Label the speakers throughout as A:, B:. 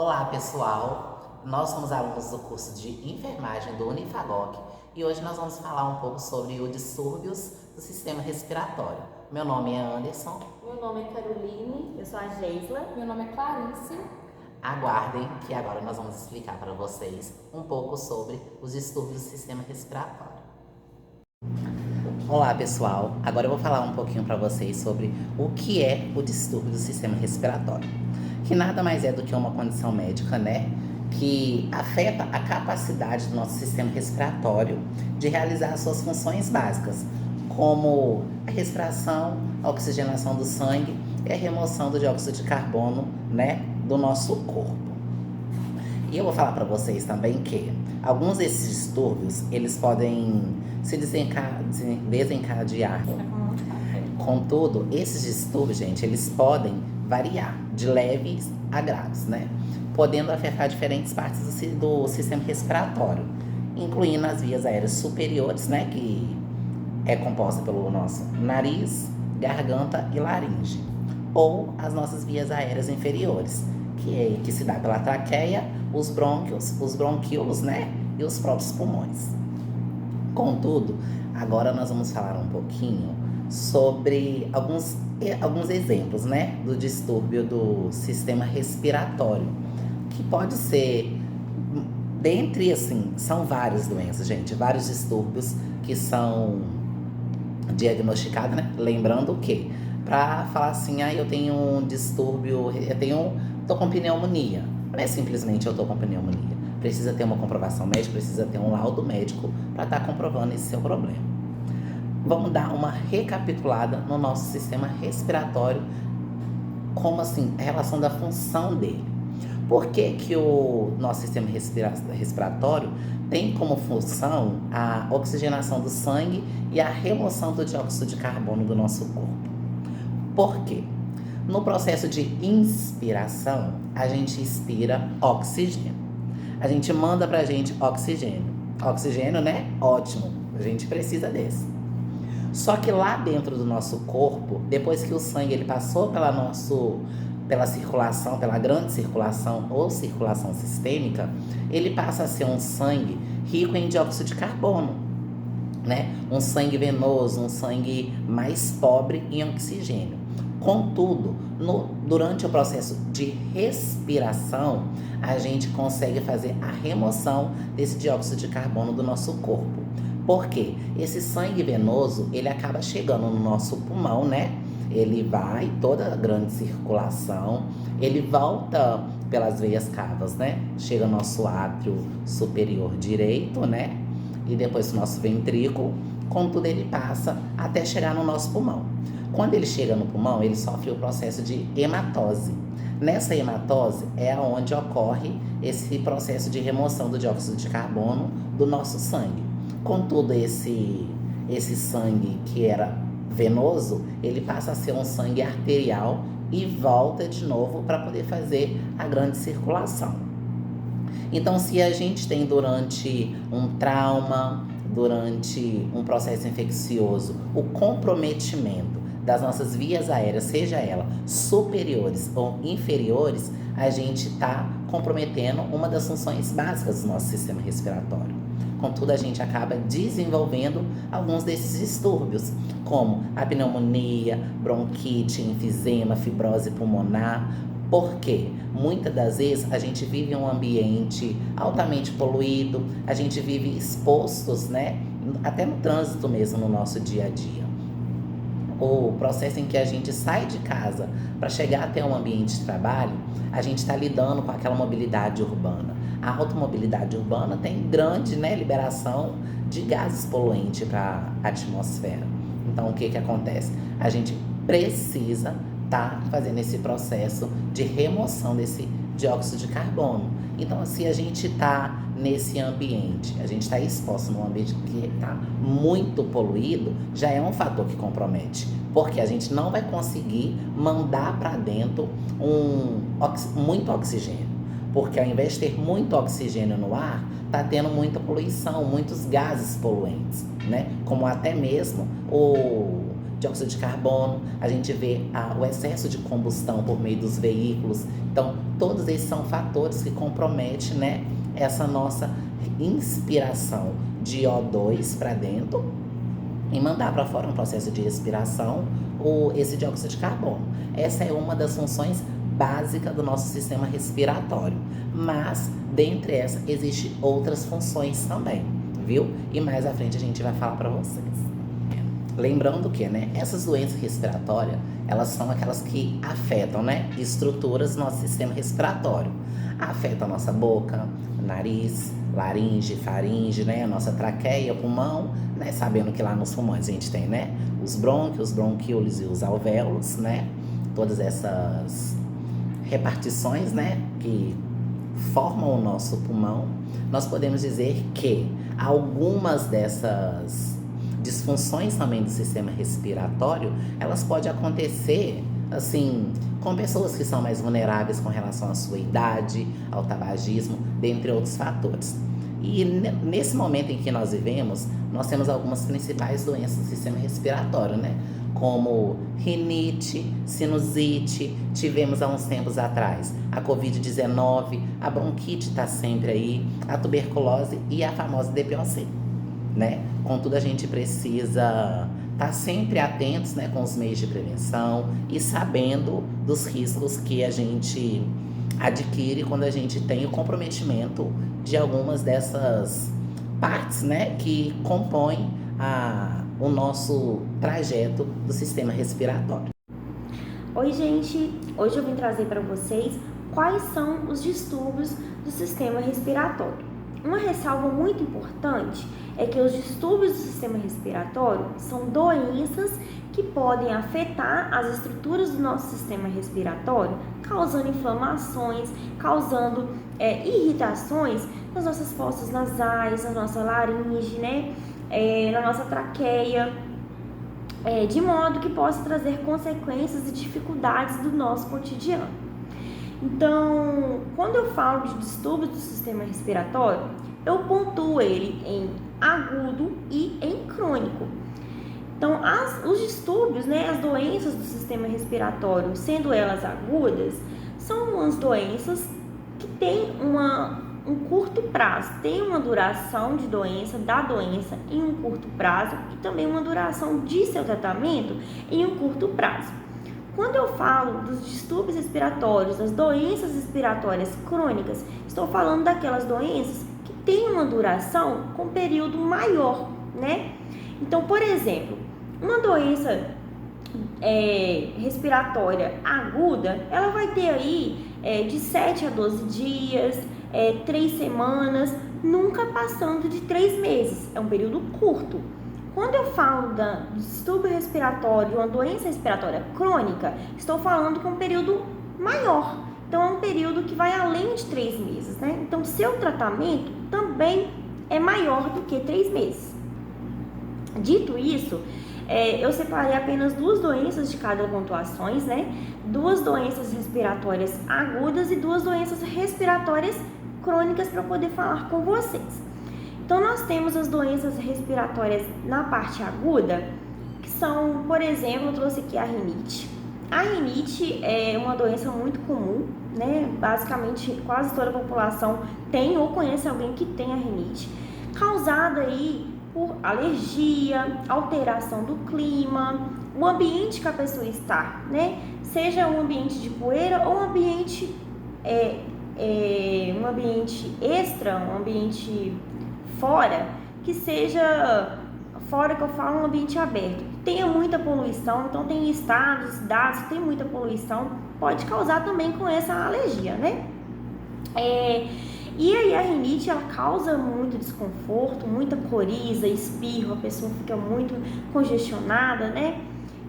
A: Olá pessoal, nós somos alunos do curso de enfermagem do Unifagoc e hoje nós vamos falar um pouco sobre os distúrbios do sistema respiratório. Meu nome é Anderson.
B: Meu nome é Caroline. Eu sou a Geisla.
C: Meu nome é Clarice.
A: Aguardem que agora nós vamos explicar para vocês um pouco sobre os distúrbios do sistema respiratório. Olá pessoal, agora eu vou falar um pouquinho para vocês sobre o que é o distúrbio do sistema respiratório, que nada mais é do que uma condição médica, né, que afeta a capacidade do nosso sistema respiratório de realizar as suas funções básicas, como a respiração, a oxigenação do sangue e a remoção do dióxido de carbono, né, do nosso corpo. E eu vou falar para vocês também que alguns desses distúrbios, eles podem se desencadear. Contudo, esses distúrbios, gente, eles podem variar de leves a graves, né? Podendo afetar diferentes partes do sistema respiratório, incluindo as vias aéreas superiores, né? Que é composta pelo nosso nariz, garganta e laringe. Ou as nossas vias aéreas inferiores, que se dá pela traqueia, os brônquios, os bronquíolos, né? E os próprios pulmões. Contudo, agora nós vamos falar um pouquinho sobre alguns exemplos, né? Do distúrbio do sistema respiratório, que pode ser, dentre, assim, são várias doenças, gente, vários distúrbios que são diagnosticados, né? Lembrando que, pra falar assim, eu tenho um distúrbio, tô com pneumonia. Não é simplesmente eu tô com pneumonia. Precisa ter uma comprovação médica, precisa ter um laudo médico para estar comprovando esse seu problema. Vamos dar uma recapitulada no nosso sistema respiratório, como assim, a relação da função dele. Por que que o nosso sistema respiratório tem como função a oxigenação do sangue e a remoção do dióxido de carbono do nosso corpo? Por quê? No processo de inspiração, a gente inspira oxigênio. A gente manda pra gente oxigênio. Oxigênio, né? Ótimo. A gente precisa desse. Só que lá dentro do nosso corpo, depois que o sangue ele passou pela circulação, pela grande circulação ou circulação sistêmica, ele passa a ser um sangue rico em dióxido de carbono, né? Um sangue venoso, um sangue mais pobre em oxigênio. Contudo, durante o processo de respiração, a gente consegue fazer a remoção desse dióxido de carbono do nosso corpo. Por quê? Esse sangue venoso, ele acaba chegando no nosso pulmão, né? Ele vai, toda a grande circulação, ele volta pelas veias cavas, né? Chega no nosso átrio superior direito, né? E depois o nosso ventrículo, contudo ele passa até chegar no nosso pulmão. Quando ele chega no pulmão, ele sofre o processo de hematose. Nessa hematose é onde ocorre esse processo de remoção do dióxido de carbono do nosso sangue. Contudo, esse sangue que era venoso, ele passa a ser um sangue arterial e volta de novo para poder fazer a grande circulação. Então, se a gente tem durante um trauma, durante um processo infeccioso, o comprometimento das nossas vias aéreas, seja ela superiores ou inferiores, a gente está comprometendo uma das funções básicas do nosso sistema respiratório. Contudo, a gente acaba desenvolvendo alguns desses distúrbios, como a pneumonia, bronquite, enfisema, fibrose pulmonar. Por quê? Muitas das vezes a gente vive em um ambiente altamente poluído, a gente vive expostos, né? Até no trânsito mesmo, no nosso dia a dia. O processo em que a gente sai de casa para chegar até um ambiente de trabalho, a gente está lidando com aquela mobilidade urbana. A automobilidade urbana tem grande, né, liberação de gases poluentes para a atmosfera. Então, o que acontece? A gente precisa estar fazendo esse processo de remoção desse dióxido de carbono. Então, se a gente está nesse ambiente, a gente está exposto num ambiente que está muito poluído, já é um fator que compromete, porque a gente não vai conseguir mandar para dentro muito oxigênio, porque ao invés de ter muito oxigênio no ar, está tendo muita poluição, muitos gases poluentes, né? Como até mesmo dióxido de carbono, a gente vê o excesso de combustão por meio dos veículos. Então, todos esses são fatores que comprometem, né, essa nossa inspiração de O2 para dentro e mandar para fora um processo de respiração esse dióxido de carbono. Essa é uma das funções básicas do nosso sistema respiratório, mas dentre essas existem outras funções também, viu? E mais à frente a gente vai falar para vocês. Lembrando que, né, essas doenças respiratórias, elas são aquelas que afetam, né, estruturas do nosso sistema respiratório. Afeta a nossa boca, nariz, laringe, faringe, né, a nossa traqueia, pulmão, né, sabendo que lá nos pulmões a gente tem, né, os brônquios, bronquíolos e os alvéolos, né, todas essas repartições, né, que formam o nosso pulmão. Nós podemos dizer que algumas dessas disfunções também do sistema respiratório, elas podem acontecer, assim, com pessoas que são mais vulneráveis com relação à sua idade, ao tabagismo, dentre outros fatores. E nesse momento em que nós vivemos, nós temos algumas principais doenças do sistema respiratório, né? Como rinite, sinusite, tivemos há uns tempos atrás a Covid-19, a bronquite está sempre aí, a tuberculose e a famosa DPOC, né? Contudo, a gente precisa estar sempre atentos, né, com os meios de prevenção e sabendo dos riscos que a gente adquire quando a gente tem o comprometimento de algumas dessas partes, né, que compõem o nosso trajeto do sistema respiratório.
B: Oi, gente! Hoje eu vim trazer para vocês quais são os distúrbios do sistema respiratório. Uma ressalva muito importante é que os distúrbios do sistema respiratório são doenças que podem afetar as estruturas do nosso sistema respiratório, causando inflamações, causando irritações nas nossas fossas nasais, na nossa laringe, né? Na nossa traqueia, de modo que possa trazer consequências e dificuldades do nosso cotidiano. Então, quando eu falo de distúrbios do sistema respiratório, eu pontuo ele em agudo e em crônico. Então, os distúrbios, né, as doenças do sistema respiratório, sendo elas agudas, são umas doenças que têm um curto prazo, tem uma duração de doença, da doença em um curto prazo e também uma duração de seu tratamento em um curto prazo. Quando eu falo dos distúrbios respiratórios, das doenças respiratórias crônicas, estou falando daquelas doenças que têm uma duração com período maior, né? Então, por exemplo, uma doença respiratória aguda, ela vai ter aí de 7 a 12 dias, 3 semanas, nunca passando de 3 meses. É um período curto. Quando eu falo do distúrbio respiratório, uma doença respiratória crônica, estou falando com um período maior. Então, é um período que vai além de 3 meses, né? Então, seu tratamento também é maior do que 3 meses. Dito isso, eu separei apenas 2 doenças de cada pontuações, né? 2 doenças respiratórias agudas e 2 doenças respiratórias crônicas para poder falar com vocês. Então, nós temos as doenças respiratórias na parte aguda, que são, por exemplo, eu trouxe aqui a rinite. A rinite é uma doença muito comum, né? Basicamente, quase toda a população tem ou conhece alguém que tem a rinite, causada aí por alergia, alteração do clima, o ambiente que a pessoa está, né? Seja um ambiente de poeira ou um ambiente extra, um ambiente fora, que seja fora, que eu falo, um ambiente aberto, tenha muita poluição. Então, tem estados, cidades que tem muita poluição, pode causar também com essa alergia, né? E aí a rinite, ela causa muito desconforto, muita coriza, espirro, a pessoa fica muito congestionada, né?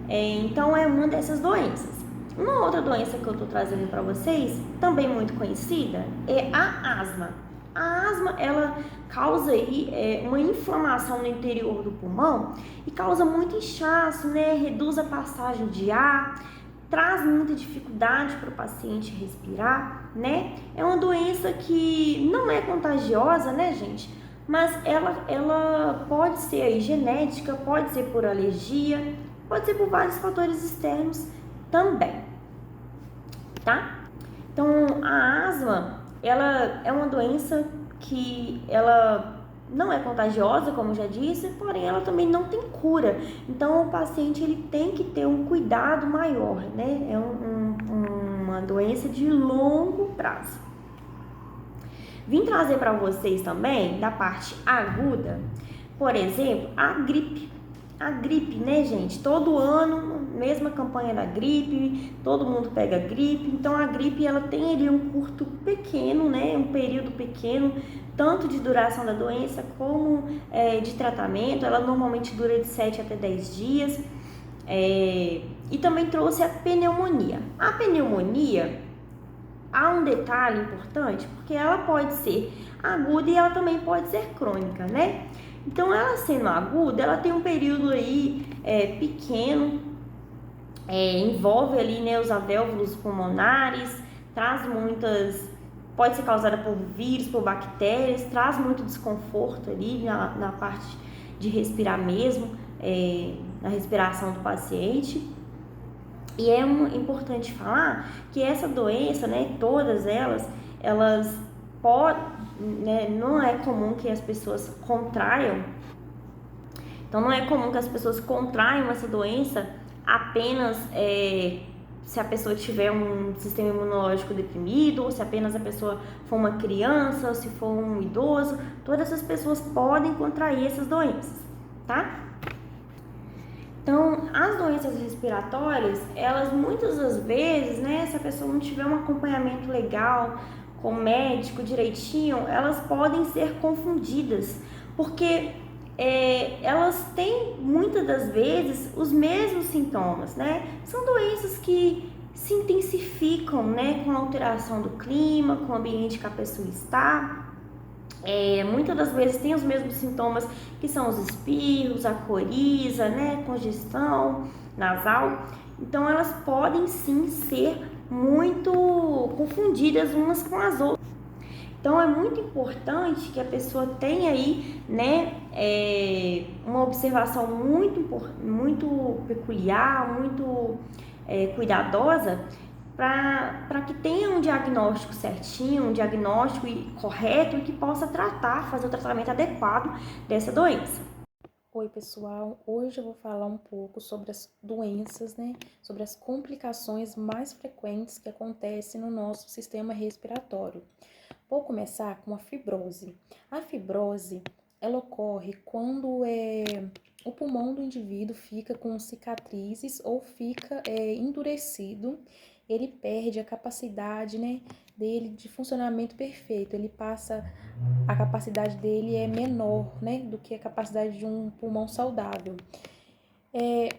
B: Então, é uma dessas doenças. Uma outra doença que eu tô trazendo para vocês, também muito conhecida, é a asma. A asma, ela causa aí uma inflamação no interior do pulmão e causa muito inchaço, né? Reduz a passagem de ar, traz muita dificuldade para o paciente respirar, né? É uma doença que não é contagiosa, né, gente? Mas ela pode ser aí genética, pode ser por alergia, pode ser por vários fatores externos também, tá? Então, a asma, ela é uma doença que ela não é contagiosa, como eu já disse, porém ela também não tem cura. Então, o paciente ele tem que ter um cuidado maior, né? É uma doença de longo prazo. Vim trazer para vocês também, da parte aguda, por exemplo, a gripe. A gripe, né, gente? Todo ano, mesma campanha da gripe, todo mundo pega gripe. Então, a gripe, ela tem ali um curto pequeno, né? Um período pequeno, tanto de duração da doença como de tratamento. Ela normalmente dura de 7 até 10 dias. E também trouxe a pneumonia. A pneumonia, há um detalhe importante, porque ela pode ser aguda e ela também pode ser crônica, né? Então, ela sendo aguda, ela tem um período aí pequeno, envolve ali, né, os alvéolos pulmonares, traz pode ser causada por vírus, por bactérias, traz muito desconforto ali na parte de respirar mesmo, na respiração do paciente. E é importante falar que essa doença, né, todas elas podem, né, não é comum que as pessoas contraiam. Então, não é comum que as pessoas contraiam essa doença apenas se a pessoa tiver um sistema imunológico deprimido, ou se apenas a pessoa for uma criança, ou se for um idoso. Todas essas pessoas podem contrair essas doenças, tá? Então, as doenças respiratórias, elas muitas das vezes, né, se a pessoa não tiver um acompanhamento legal com o médico direitinho, elas podem ser confundidas, porque elas têm muitas das vezes os mesmos sintomas, né? São doenças que se intensificam, né, com a alteração do clima, com o ambiente que a pessoa está. Muitas das vezes tem os mesmos sintomas, que são os espirros, a coriza, né, congestão nasal. Então, elas podem sim ser muito confundidas umas com as outras. Então, é muito importante que a pessoa tenha aí, né, uma observação muito peculiar, muito cuidadosa, para que tenha um diagnóstico certinho, um diagnóstico correto e que possa fazer o tratamento adequado dessa doença.
C: Oi, pessoal. Hoje eu vou falar um pouco sobre as doenças, né? Sobre as complicações mais frequentes que acontecem no nosso sistema respiratório. Vou começar com a fibrose. A fibrose, ela ocorre quando o pulmão do indivíduo fica com cicatrizes ou fica endurecido. Ele perde a capacidade, né, dele de funcionamento perfeito. A capacidade dele é menor, né, do que a capacidade de um pulmão saudável.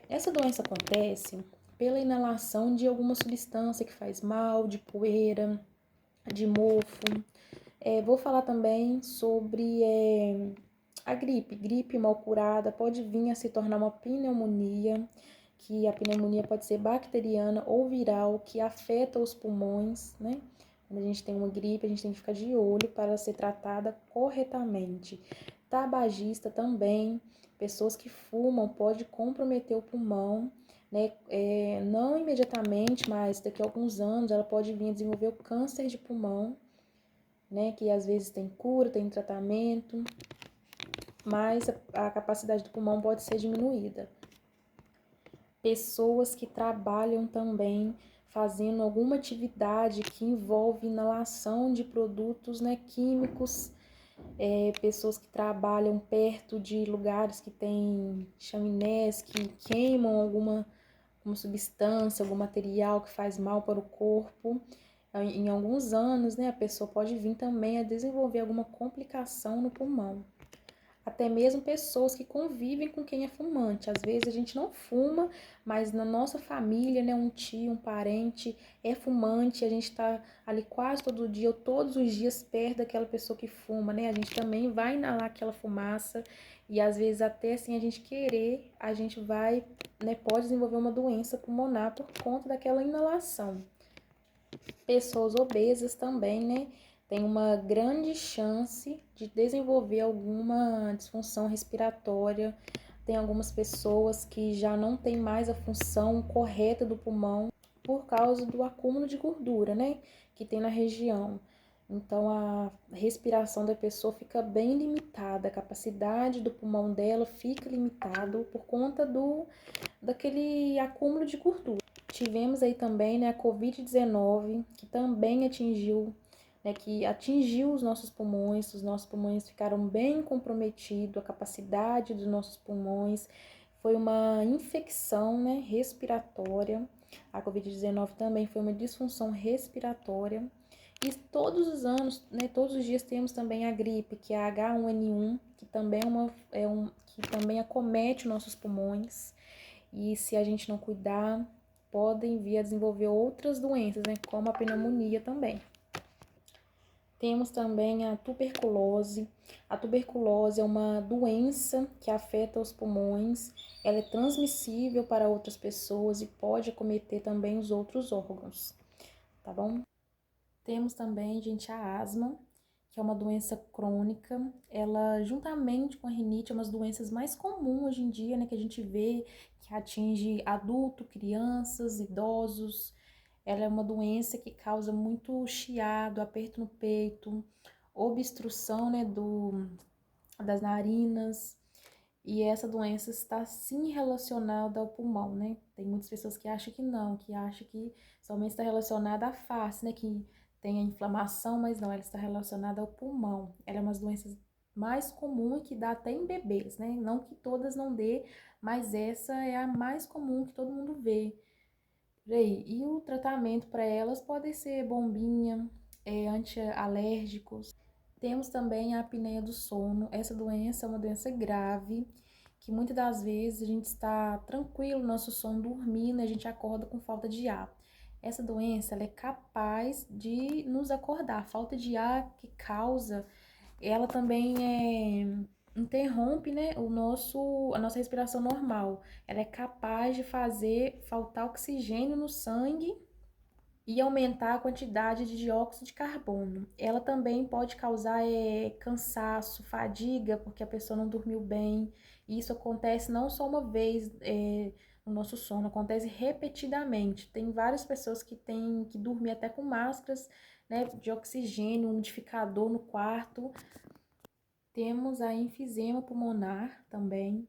C: Essa doença acontece pela inalação de alguma substância que faz mal, de poeira, de mofo. Vou falar também sobre a gripe. Gripe mal curada pode vir a se tornar uma pneumonia, que a pneumonia pode ser bacteriana ou viral, que afeta os pulmões, né? Quando a gente tem uma gripe, a gente tem que ficar de olho para ser tratada corretamente. Tabagista também, pessoas que fumam pode comprometer o pulmão, né? Não imediatamente, mas daqui a alguns anos ela pode vir a desenvolver o câncer de pulmão, né? Que às vezes tem cura, tem tratamento, mas a capacidade do pulmão pode ser diminuída. Pessoas que trabalham também fazendo alguma atividade que envolve inalação de produtos, né, químicos, pessoas que trabalham perto de lugares que tem chaminés, que queimam alguma substância, algum material que faz mal para o corpo. Em alguns anos, né, a pessoa pode vir também a desenvolver alguma complicação no pulmão. Até mesmo pessoas que convivem com quem é fumante. Às vezes a gente não fuma, mas na nossa família, né, um tio, um parente é fumante, a gente tá ali quase todo dia ou todos os dias perto daquela pessoa que fuma, né? A gente também vai inalar aquela fumaça e às vezes até assim a gente vai, né, pode desenvolver uma doença pulmonar por conta daquela inalação. Pessoas obesas também, né, tem uma grande chance de desenvolver alguma disfunção respiratória, tem algumas pessoas que já não tem mais a função correta do pulmão por causa do acúmulo de gordura, né, que tem na região. Então, a respiração da pessoa fica bem limitada, a capacidade do pulmão dela fica limitada por conta daquele acúmulo de gordura. Tivemos aí também, né, a Covid-19, que também atingiu os nossos pulmões ficaram bem comprometidos, a capacidade dos nossos pulmões, foi uma infecção, né, respiratória. A Covid-19 também foi uma disfunção respiratória. E todos os anos, né, todos os dias temos também a gripe, que é a H1N1, que também que também acomete nossos pulmões. E se a gente não cuidar, podem vir a desenvolver outras doenças, né, como a pneumonia também. Temos também a tuberculose. A tuberculose é uma doença que afeta os pulmões. Ela é transmissível para outras pessoas e pode acometer também os outros órgãos, tá bom? Temos também, gente, a asma, que é uma doença crônica. Ela, juntamente com a rinite, é uma das doenças mais comuns hoje em dia, né, que a gente vê, que atinge adulto, crianças, idosos. Ela é uma doença que causa muito chiado, aperto no peito, obstrução, né, das narinas. E essa doença está sim relacionada ao pulmão, né? Tem muitas pessoas que acham que não, que acham que somente está relacionada à face, né? Que tem a inflamação, mas não, ela está relacionada ao pulmão. Ela é uma das doenças mais comuns que dá até em bebês, né? Não que todas não dê, mas essa é a mais comum que todo mundo vê. E o tratamento para elas pode ser bombinha, antialérgicos. Temos também a apneia do sono. Essa doença é uma doença grave, que muitas das vezes a gente está tranquilo no nosso sono, dormindo, e a gente acorda com falta de ar. Essa doença ela é capaz de nos acordar. A falta de ar que causa, ela também interrompe, né, a nossa respiração normal. Ela é capaz de fazer faltar oxigênio no sangue e aumentar a quantidade de dióxido de carbono. Ela também pode causar cansaço, fadiga, porque a pessoa não dormiu bem. E isso acontece não só uma vez no nosso sono, acontece repetidamente. Tem várias pessoas que têm que dormir até com máscaras, né, de oxigênio, umidificador no quarto. Temos a enfisema pulmonar também,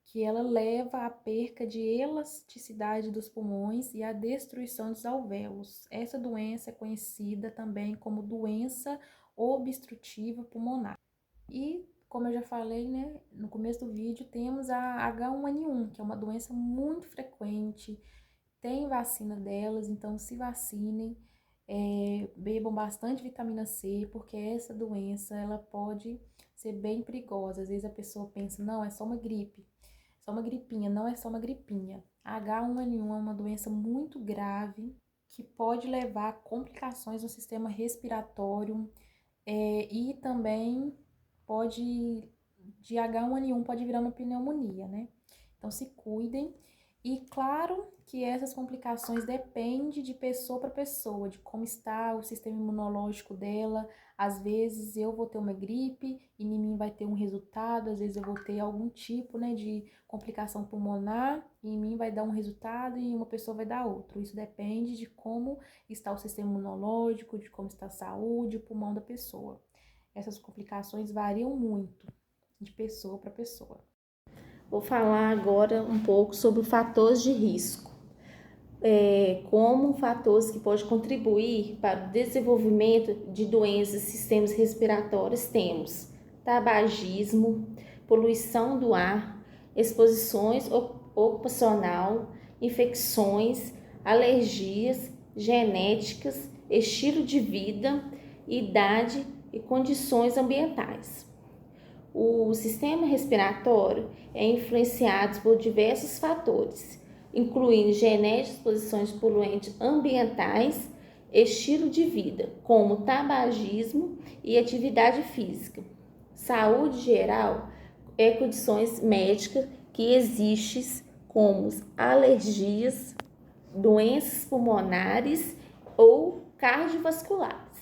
C: que ela leva à perca de elasticidade dos pulmões e à destruição dos alvéolos. Essa doença é conhecida também como doença obstrutiva pulmonar. E, como eu já falei, né, no começo do vídeo, temos a H1N1, que é uma doença muito frequente, tem vacina delas, então se vacinem, bebam bastante vitamina C, porque essa doença ela pode ser bem perigosa. Às vezes a pessoa pensa, não, é só uma gripe. Só uma gripinha, não é só uma gripinha. A H1N1 é uma doença muito grave que pode levar a complicações no sistema respiratório e também de H1N1 pode virar uma pneumonia, né? Então se cuidem. E claro que essas complicações dependem de pessoa para pessoa, de como está o sistema imunológico dela. Às vezes eu vou ter uma gripe e em mim vai ter um resultado, às vezes eu vou ter algum tipo, né, de complicação pulmonar e em mim vai dar um resultado e uma pessoa vai dar outro. Isso depende de como está o sistema imunológico, de como está a saúde, o pulmão da pessoa. Essas complicações variam muito de pessoa para pessoa.
B: Vou falar agora um pouco sobre fatores de risco. Como fatores que podem contribuir para o desenvolvimento de doenças e sistemas respiratórios temos tabagismo, poluição do ar, exposições ocupacional, infecções, alergias, genéticas, estilo de vida, idade e condições ambientais. O sistema respiratório é influenciado por diversos fatores, incluindo genética, exposições de poluentes ambientais, estilo de vida, como tabagismo e atividade física. Saúde geral é condições médicas que existem, como alergias, doenças pulmonares ou cardiovasculares.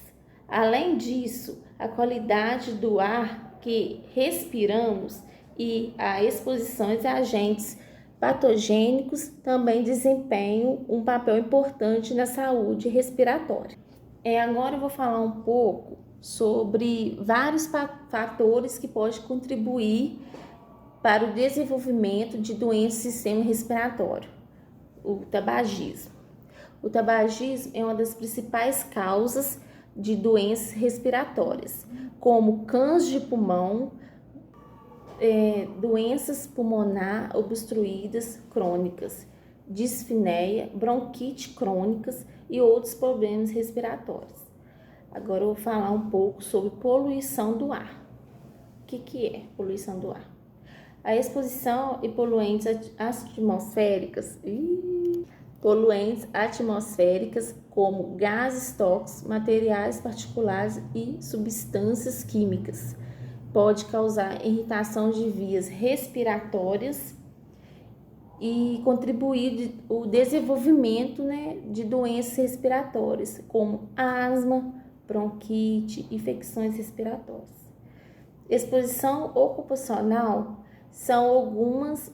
B: Além disso, a qualidade do ar que respiramos
D: e a exposições a agentes patogênicos também desempenham um papel importante na saúde respiratória. Agora eu vou falar um pouco sobre vários fatores que podem contribuir para o desenvolvimento de doenças do sistema respiratório. O tabagismo. O tabagismo é uma das principais causas de doenças respiratórias, como câncer de pulmão, doenças pulmonar obstruídas crônicas, dispneia, bronquite crônicas e outros problemas respiratórios. Agora eu vou falar um pouco sobre poluição do ar. O que é poluição do ar? A exposição e poluentes atmosféricas como gases tóxicos, materiais particulares e substâncias químicas pode causar irritação de vias respiratórias e contribuir o desenvolvimento, de doenças respiratórias, como asma, bronquite, infecções respiratórias. Exposição ocupacional são algumas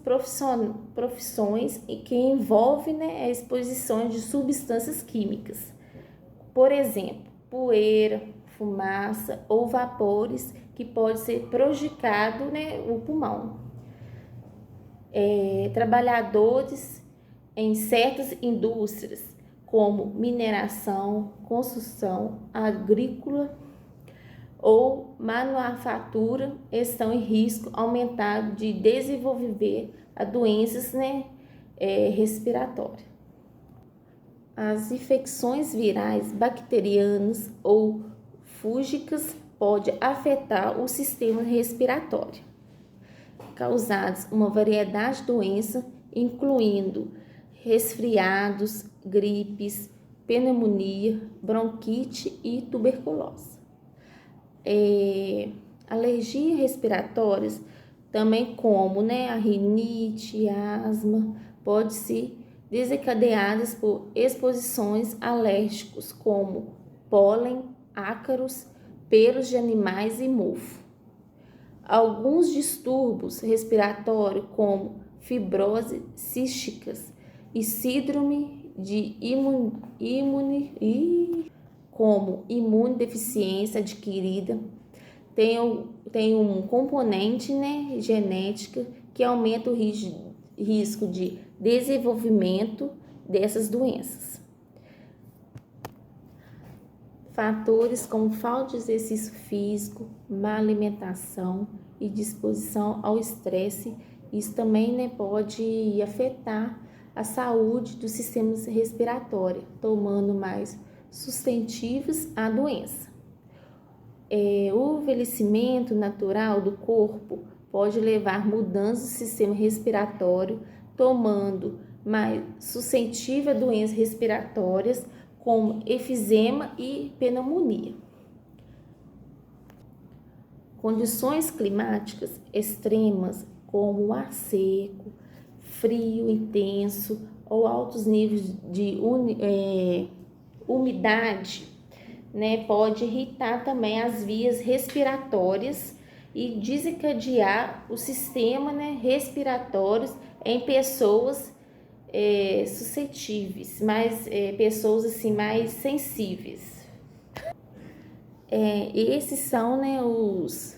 D: profissões que envolvem a exposição de substâncias químicas. Por exemplo, poeira, fumaça ou vapores que pode ser prejudicado o pulmão. Trabalhadores em certas indústrias, como mineração, construção, agrícola ou manufatura, estão em risco aumentado de desenvolver a doenças respiratórias. As infecções virais, bacterianas ou fúngicas podem afetar o sistema respiratório, causadas uma variedade de doenças, incluindo resfriados, gripes, pneumonia, bronquite e tuberculose. Alergias respiratórias, também como a rinite, asma, podem ser desencadeadas por exposições alérgicos como pólen, ácaros, pelos de animais e mofo. Alguns distúrbios respiratórios, como fibrose císticas e síndrome de imunodeficiência adquirida, tem um componente genética que aumenta o risco de desenvolvimento dessas doenças. Fatores como falta de exercício físico, má alimentação e disposição ao estresse, isso também pode afetar a saúde do sistema respiratório, tomando mais suscetíveis à doença. O envelhecimento natural do corpo pode levar a mudanças do sistema respiratório, tomando mais suscetível a doenças respiratórias, como efizema e pneumonia. Condições climáticas extremas, como o ar seco, frio intenso ou altos níveis de umidade, pode irritar também as vias respiratórias e desencadear o sistema respiratório em pessoas suscetíveis, pessoas assim mais sensíveis. Esses são os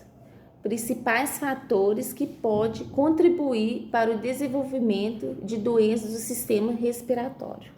D: principais fatores que podem contribuir para o desenvolvimento de doenças do sistema respiratório.